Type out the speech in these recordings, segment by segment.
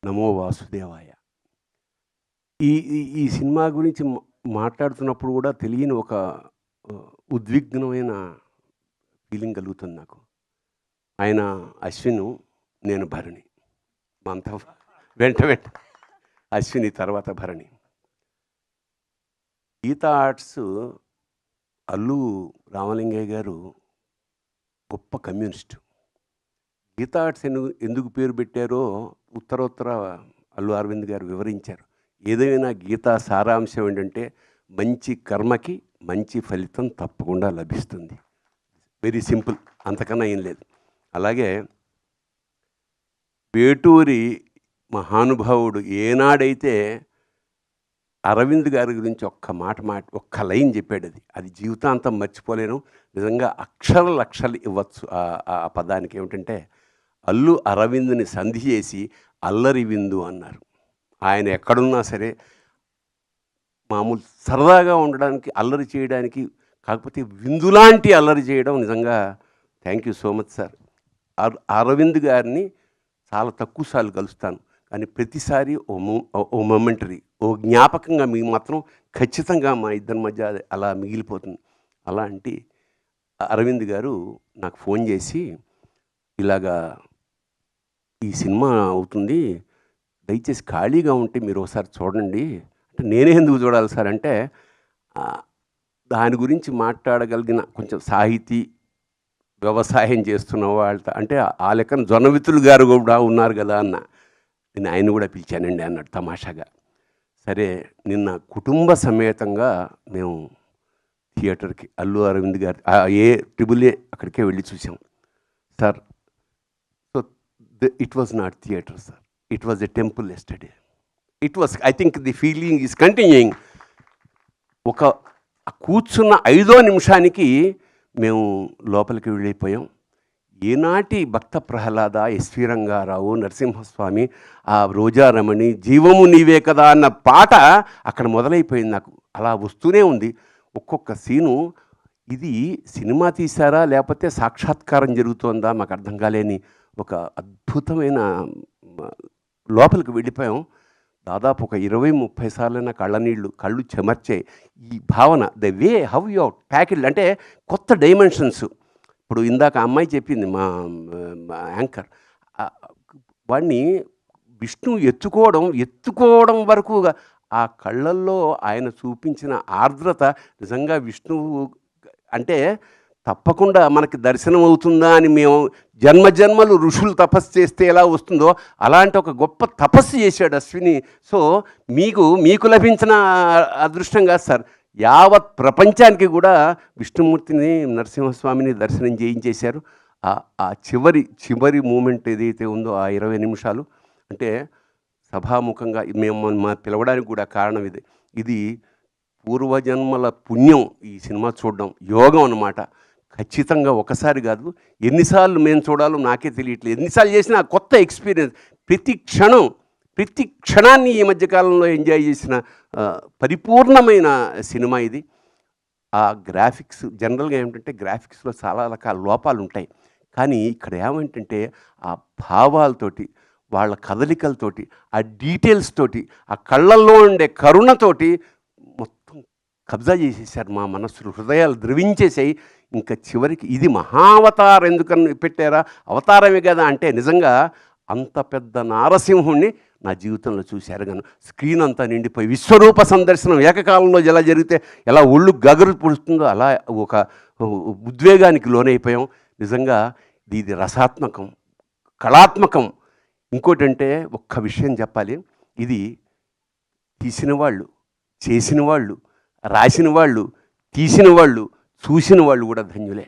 నమో వాసుదేవాయ. ఈ ఈ ఈ సినిమా గురించి మాట్లాడుతున్నప్పుడు కూడా తెలియని ఒక ఉద్విగ్నమైన ఫీలింగ్ కలుగుతుంది నాకు. ఆయన అశ్విను, నేను భరణి. మా అంతా వెంట అశ్విని తర్వాత భరణి. గీతా ఆర్ట్స్ అల్లు రామలింగయ్య గారు గొప్ప కమ్యూనిస్టు. గీతా ఆర్ట్స్ ఎందుకు పేరు పెట్టారో ఉత్తరోత్తర అల్లు అరవింద్ గారు వివరించారు. ఏదైనా గీతా సారాంశం ఏంటంటే మంచి కర్మకి మంచి ఫలితం తప్పకుండా లభిస్తుంది. వెరీ సింపుల్, అంతకన్నా ఏం లేదు. అలాగే వేటూరి మహానుభావుడు ఏనాడైతే అరవింద్ గారి గురించి ఒక్క లైన్ చెప్పాడు, అది జీవితాంతం మర్చిపోలేను. నిజంగా లక్షలు ఇవ్వచ్చు ఆ పదానికి. ఏమిటంటే అల్లు అరవింద్ని సంధి చేసి అల్లరి విందు అన్నారు. ఆయన ఎక్కడున్నా సరే మామూలు సరదాగా ఉండడానికి, అల్లరి చేయడానికి, కాకపోతే విందులాంటి అల్లరి చేయడం నిజంగా thank you so much sir. Aravind గారిని చాలా తక్కువసార్లు కలుస్తాను, కానీ ప్రతిసారి ఓ మొమెంటరీ, ఓ జ్ఞాపకంగా మీకు మాత్రం ఖచ్చితంగా మా ఇద్దరి మధ్య అలా మిగిలిపోతుంది. అలాంటి అరవింద్ గారు నాకు ఫోన్ చేసి, ఇలాగా ఈ సినిమా అవుతుంది, దయచేసి ఖాళీగా ఉంటే మీరు ఒకసారి చూడండి అంటే, నేనే ఎందుకు చూడాలి సార్ అంటే, దాని గురించి మాట్లాడగలిగిన కొంచెం సాహితీ వ్యవసాయం చేస్తున్న వాళ్ళతో, అంటే ఆ లెక్కన జొన్నవితులు గారు కూడా ఉన్నారు కదా అన్న. నేను ఆయన కూడా పిలిచానండి అన్నాడు తమాషాగా. సరే, నిన్న కుటుంబ సమేతంగా మేము థియేటర్కి అల్లు అరవింద్ గారి ఏ అక్కడికే వెళ్ళి చూసాం sir. So it was not theatre sir, it was a temple yesterday. It was, I think the feeling is continuing. ఒక కూర్చున్న 5వ నిమిషానికి మేము లోపలికి వెళ్ళిపోయాం. ఏనాటి భక్త ప్రహ్లాద, ఎస్వి రంగారావు, నరసింహస్వామి, ఆ రోజారమణి, జీవము నీవే కదా అన్న పాట అక్కడ మొదలైపోయింది. నాకు అలా వస్తూనే ఉంది ఒక్కొక్క సీను. ఇది సినిమా తీశారా లేకపోతే సాక్షాత్కారం జరుగుతోందా మాకు అర్థం కాలేని ఒక అద్భుతమైన లోపలికి వెళ్ళిపోయాం. దాదాపు ఒక 20-30 సార్లైనా కళ్ళు చెమర్చే ఈ భావన, the way how you tackle, అంటే కొత్త డైమెన్షన్స్. ఇప్పుడు ఇందాక అమ్మాయి చెప్పింది, మా యాంకర్, వాడిని విష్ణు ఎత్తుకోవడం వరకు ఆ కళ్ళల్లో ఆయన చూపించిన ఆర్ద్రత నిజంగా విష్ణువు అంటే తప్పకుండా మనకి దర్శనం అవుతుందా అని మేము జన్మలు ఋషులు తపస్సు చేస్తే ఎలా వస్తుందో అలాంటి ఒక గొప్ప తపస్సు చేశాడు అశ్విని. సో మీకు లభించిన అదృష్టం కాదు సార్, యావత్ ప్రపంచానికి కూడా విష్ణుమూర్తిని, నరసింహస్వామిని దర్శనం చేయించేశారు. ఆ చివరి మూమెంట్ ఏదైతే ఉందో ఆ 20 నిమిషాలు, అంటే సభాముఖంగా మేము పిలవడానికి కూడా కారణం ఇది పూర్వజన్మల పుణ్యం. ఈ సినిమా చూడడం యోగం అన్నమాట. ఖచ్చితంగా ఒకసారి కాదు, ఎన్నిసార్లు మేము చూడాలో నాకే తెలియట్లేదు. ఎన్నిసార్లు చేసినా కొత్త ఎక్స్పీరియన్స్. ప్రతి క్షణాన్ని ఈ మధ్యకాలంలో ఎంజాయ్ చేసిన పరిపూర్ణమైన సినిమా ఇది. ఆ గ్రాఫిక్స్, జనరల్గా ఏమిటంటే గ్రాఫిక్స్లో చాలా రకాల లోపాలు ఉంటాయి, కానీ ఇక్కడ ఏమంటే ఆ భావాలతోటి, వాళ్ళ కదలికలతోటి, ఆ డీటెయిల్స్ తోటి, ఆ కళ్ళల్లో ఉండే కరుణతోటి మొత్తం కబ్జా చేసేసారు మా మనస్సులు, హృదయాలు ద్రవించేసాయి. ఇంకా చివరికి ఇది మహావతారం ఎందుకని పెట్టారా, అవతారమే కదా అంటే, నిజంగా అంత పెద్ద నారసింహుణ్ణి నా జీవితంలో చూశారు. కానీ స్క్రీన్ అంతా నిండిపోయి విశ్వరూప సందర్శనం ఏకకాలంలో ఎలా జరిగితే ఎలా ఒళ్ళు గగురు పుడుతుందో అలా ఒక ఉద్వేగానికి లోనైపోయాం. నిజంగా ఇది రసాత్మకం, కళాత్మకం. ఇంకోటంటే ఒక్క విషయం చెప్పాలి, ఇది తీసిన వాళ్ళు, చేసిన వాళ్ళు, రాసిన వాళ్ళు, తీసిన వాళ్ళు, చూసిన వాళ్ళు కూడా ధన్యులే.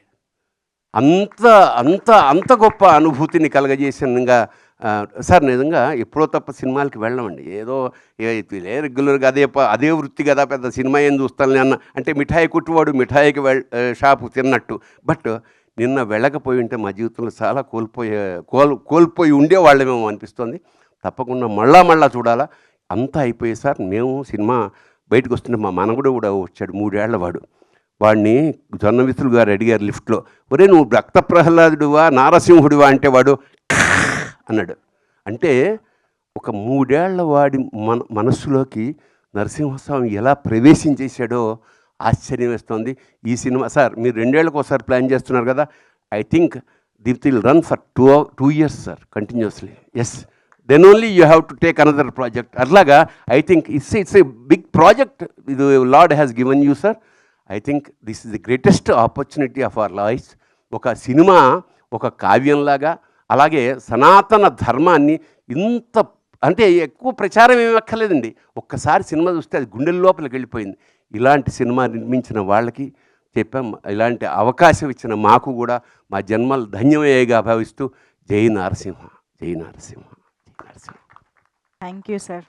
అంత గొప్ప అనుభూతిని కలగజేసినగా సార్. నిజంగా ఎప్పుడో తప్ప సినిమాలకి వెళ్ళమండి, ఏదో రెగ్యులర్గా అదే వృత్తి కదా, పెద్ద సినిమా ఏం చూస్తాను అన్న అంటే మిఠాయి కుట్టువాడు మిఠాయికి షాపు తిన్నట్టు. బట్ నిన్న వెళ్ళకపోయి ఉంటే మా జీవితంలో చాలా కోల్పోయి ఉండేవాళ్ళమేమో అనిపిస్తుంది. తప్పకుండా మళ్ళా చూడాలా. అంతా అయిపోయే సార్, మేము సినిమా బయటకు వస్తుంటే మా మనవడు కూడా వచ్చాడు, 3 ఏళ్ల వాడు. వాడిని జొన్నవితులు గారు అడిగారు లిఫ్ట్లో, ఒరే నువ్వు భక్త ప్రహ్లాదుడువా నారసింహుడివా అంటే వాడు అన్నాడు. అంటే ఒక 3 ఏళ్ల వాడి మనస్సులోకి నరసింహస్వామి ఎలా ప్రవేశించేశాడో ఆశ్చర్యం వేస్తోంది. ఈ సినిమా సార్ మీరు 2 ఏళ్ళకి ఒకసారి ప్లాన్ చేస్తున్నారు కదా! I think that will run for 2 years sir continuously. Yes. Then only you have to take another project. అట్లాగా I think it's a big project ఇది Lord has given you sir. I think this is the greatest opportunity of our life. ఒక cinema ఒక కావ్యంలాగా, అలాగే సనాతన ధర్మాన్ని ఇంత అంటే ఎక్కువ ప్రచారం ఏమి అక్కర్లేదండి. ఒక్కసారి సినిమా చూస్తే అది గుండెల లోపలికి వెళ్ళిపోయింది. ఇలాంటి సినిమా నిర్మించిన వాళ్ళకి చెప్పాం, ఇలాంటి అవకాశం ఇచ్చిన మాకు కూడా మా జన్మలు ధన్యమయ్యేగా భావిస్తూ జై నరసింహ, జై నరసింహ, జై నరసింహ. Thank you sir.